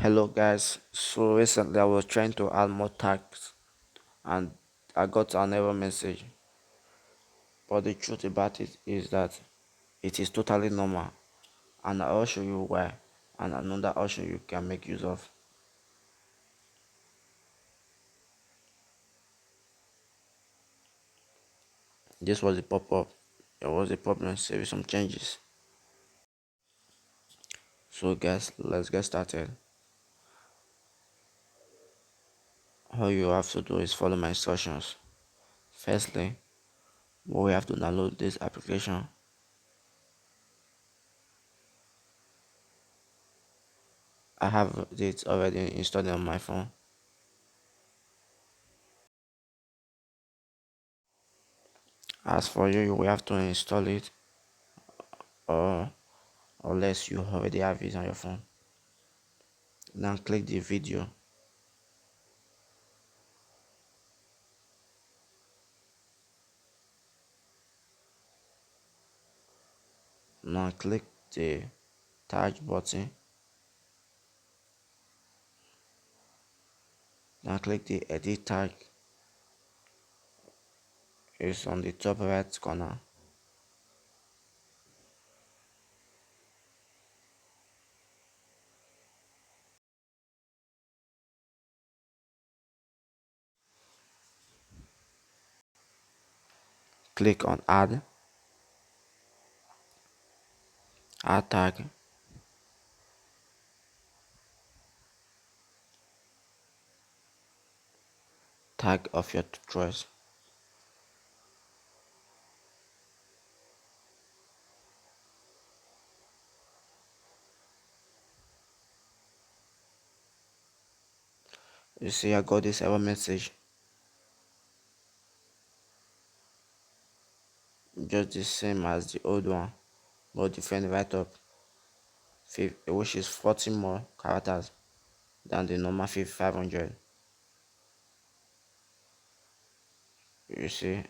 Hello guys, so recently I was trying to add more tags and I got an error message, but the truth about it is that it is totally normal, and I'll show you why and another option you can make use of. This was the pop-up. There was a problem, save some changes. So guys, let's get started. All you have to do is follow my instructions. Firstly, we have to download this application. I have it already installed on my phone. As for you, you will have to install it or unless you already have it on your phone. Now click the video. Now click the tag button. Now click the edit tag. It's on the top right corner. Click on add tag of your choice. You see I got this error message, just the same as the old one but different right up, which is 40 more characters than the normal 500. You see,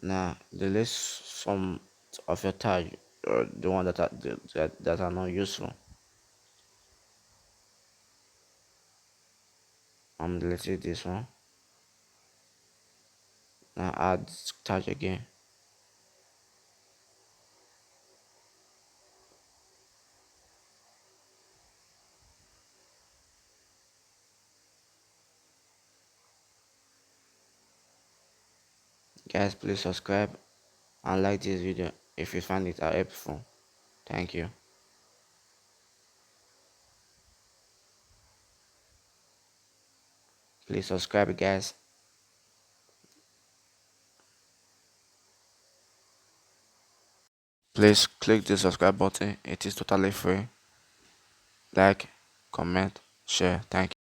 now delete some of your tag, or the one that are not useful. I'm deleting this one. Now add tag again. Guys, please subscribe and like this video if you find it helpful. Thank you. Please subscribe guys. Please click the subscribe button. It is totally free. Like, comment, share. Thank you.